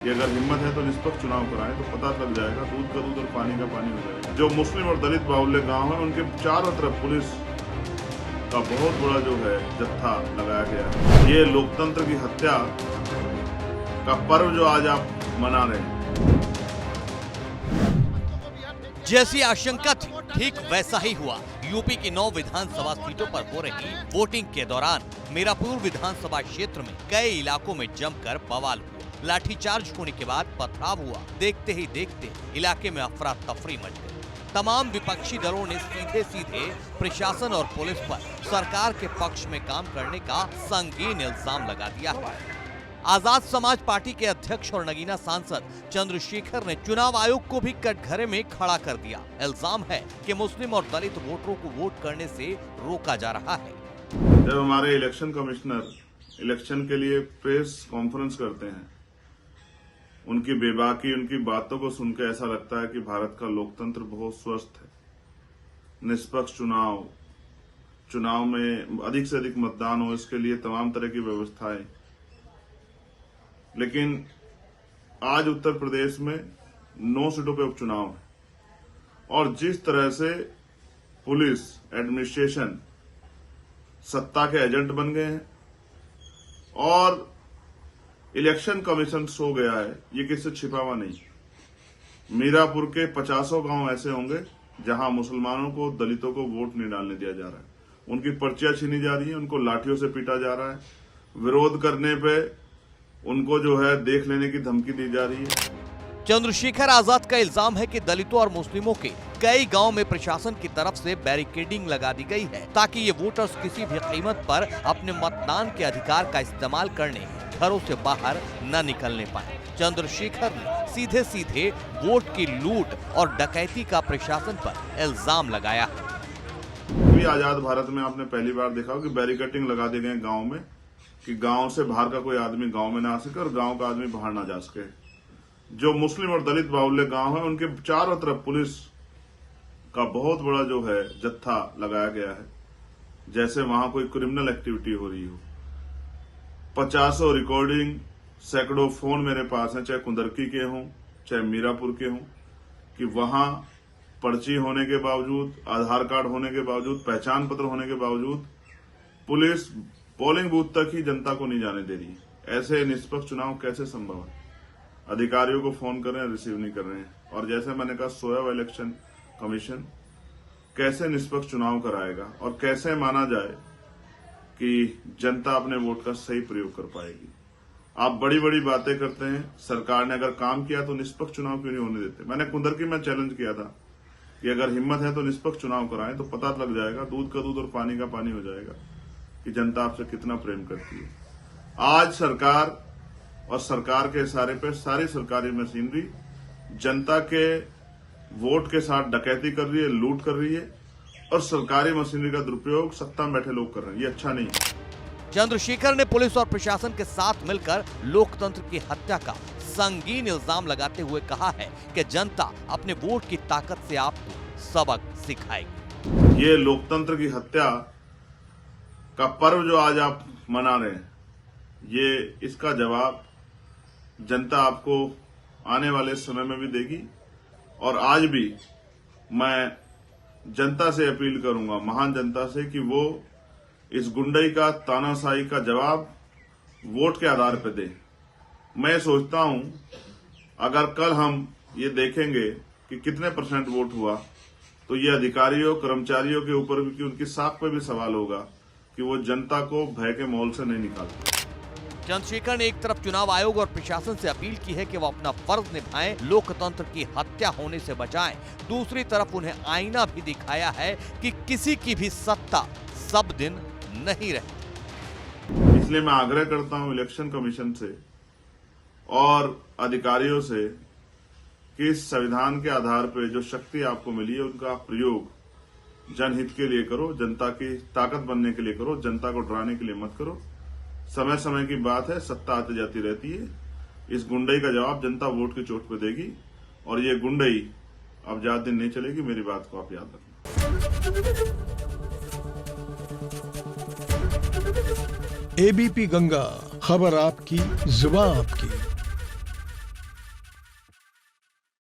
कि अगर हिम्मत है तो निष्पक्ष चुनाव कराएं तो पता लग जाएगा, दूध का दूध और पानी का पानी हो जाएगा। जो मुस्लिम और दलित बाहुल्य गांव है उनके चारों तरफ पुलिस का बहुत बड़ा जो है जत्था लगाया गया है। ये लोकतंत्र की हत्या का पर्व जो आज आप मना रहे हैं, जैसी आशंका थी ठीक वैसा ही हुआ। यूपी की 9 विधानसभा सीटों पर हो रही वोटिंग के दौरान मीरापुर विधानसभा क्षेत्र में कई इलाकों में जमकर बवाल हुआ। लाठीचार्ज होने के बाद पथराव हुआ। देखते ही देखते इलाके में अफरा तफरी मच गई। तमाम विपक्षी दलों ने सीधे सीधे प्रशासन और पुलिस पर सरकार के पक्ष में काम करने का संगीन इल्जाम लगा दिया है। आजाद समाज पार्टी के अध्यक्ष और नगीना सांसद चंद्रशेखर ने चुनाव आयोग को भी कटघरे में खड़ा कर दिया। इल्जाम है कि मुस्लिम और दलित वोटरों को वोट करने से रोका जा रहा है। जब हमारे इलेक्शन कमिश्नर इलेक्शन के लिए प्रेस कॉन्फ्रेंस करते हैं, उनकी बेबाकी, उनकी बातों को सुनकर ऐसा लगता है कि भारत का लोकतंत्र बहुत स्वस्थ है। निष्पक्ष चुनाव में अधिक से अधिक मतदान हो, इसके लिए तमाम तरह की व्यवस्थाएं। लेकिन आज उत्तर प्रदेश में 9 सीटों पे उपचुनाव है और जिस तरह से पुलिस एडमिनिस्ट्रेशन सत्ता के एजेंट बन गए हैं और इलेक्शन कमीशन सो गया है, ये किससे छिपा हुआ नहीं। मीरापुर के 50 गांव ऐसे होंगे जहां मुसलमानों को, दलितों को वोट नहीं डालने दिया जा रहा है। उनकी पर्चियां छीनी जा रही हैं, उनको लाठियों से पीटा जा रहा है। विरोध करने पे उनको जो है देख लेने की धमकी दी जा रही है। चंद्रशेखर आजाद का इल्जाम है कि दलितों और मुस्लिमों के कई गांव में प्रशासन की तरफ से बैरिकेडिंग लगा दी गई है ताकि ये वोटर्स किसी भी कीमत पर अपने मतदान के अधिकार का इस्तेमाल करने घरों से बाहर न निकलने पाए। चंद्रशेखर ने सीधे सीधे वोट की लूट और डकैती का प्रशासन पर इल्जाम लगाया है। आजाद भारत में आपने पहली बार देखा हो कि बैरिकेडिंग लगा दी गई गाँव में कि गांव से बाहर का कोई आदमी गांव में ना आ सके और गांव का आदमी बाहर ना जा सके। जो मुस्लिम और दलित बाहुल्य गांव है उनके चारों तरफ पुलिस का बहुत बड़ा जो है जत्था लगाया गया है, जैसे वहां कोई क्रिमिनल एक्टिविटी हो रही हो। 50 रिकॉर्डिंग, सैकड़ों फोन मेरे पास हैं, चाहे कुंदरकी के हों चाहे मीरापुर के हों, कि वहां पर्ची होने के बावजूद, आधार कार्ड होने के बावजूद, पहचान पत्र होने के बावजूद पुलिस पोलिंग बूथ तक ही जनता को नहीं जाने दे रही है। ऐसे निष्पक्ष चुनाव कैसे संभव है? अधिकारियों को फोन कर रहे हैं, रिसीव नहीं कर रहे हैं। और जैसे मैंने कहा, सोया हुआ इलेक्शन कमीशन कैसे निष्पक्ष चुनाव कराएगा और कैसे माना जाए कि जनता अपने वोट का सही प्रयोग कर पाएगी? आप बड़ी बड़ी बातें करते हैं, सरकार ने अगर काम किया तो निष्पक्ष चुनाव क्यों नहीं होने देते? मैंने कुंदरकी में चैलेंज किया था कि अगर हिम्मत है तो निष्पक्ष चुनाव कराएं तो पता लग जाएगा, दूध का दूध और पानी का पानी हो जाएगा कि जनता आपसे कितना प्रेम करती है। आज सरकार और सरकार के इशारे पे सारी सरकारी मशीनरी जनता के वोट के साथ डकैती कर रही है, लूट कर रही है और सरकारी मशीनरी का दुरुपयोग सत्ता में बैठे लोग कर रहे हैं। ये अच्छा नहीं है। चंद्रशेखर ने पुलिस और प्रशासन के साथ मिलकर लोकतंत्र की हत्या का संगीन इल्जाम लगाते हुए कहा है कि जनता अपने वोट की ताकत से आपको सबक सिखाएगी। ये लोकतंत्र की हत्या का पर्व जो आज आप मना रहे हैं, ये इसका जवाब जनता आपको आने वाले समय में भी देगी। और आज भी मैं जनता से अपील करूंगा, महान जनता से, कि वो इस गुंडई का, तानाशाही का जवाब वोट के आधार पर दे। मैं सोचता हूं अगर कल हम ये देखेंगे कि कितने % वोट हुआ, तो ये अधिकारियों, कर्मचारियों के ऊपर भी, उनकी साख पे भी सवाल होगा कि वो जनता को भय के माहौल से नहीं निकालते। चंद्रशेखर ने एक तरफ चुनाव आयोग और प्रशासन से अपील की है कि वो अपना फर्ज निभाएं, लोकतंत्र की हत्या होने से बचाएं। दूसरी तरफ उन्हें आईना भी दिखाया है कि किसी की भी सत्ता सब दिन नहीं रहती। इसलिए मैं आग्रह करता हूं इलेक्शन कमीशन से और अधिकारियों से कि इस संविधान के आधार पर जो शक्ति आपको मिली है उनका प्रयोग जनहित के लिए करो, जनता की ताकत बनने के लिए करो, जनता को डराने के लिए मत करो। समय समय की बात है, सत्ता आती जाती रहती है। इस गुंडई का जवाब जनता वोट की चोट पर देगी और ये गुंडई अब ज्यादा दिन नहीं चलेगी। मेरी बात को आप याद रखना। एबीपी गंगा, खबर आपकी, जुबान आपकी।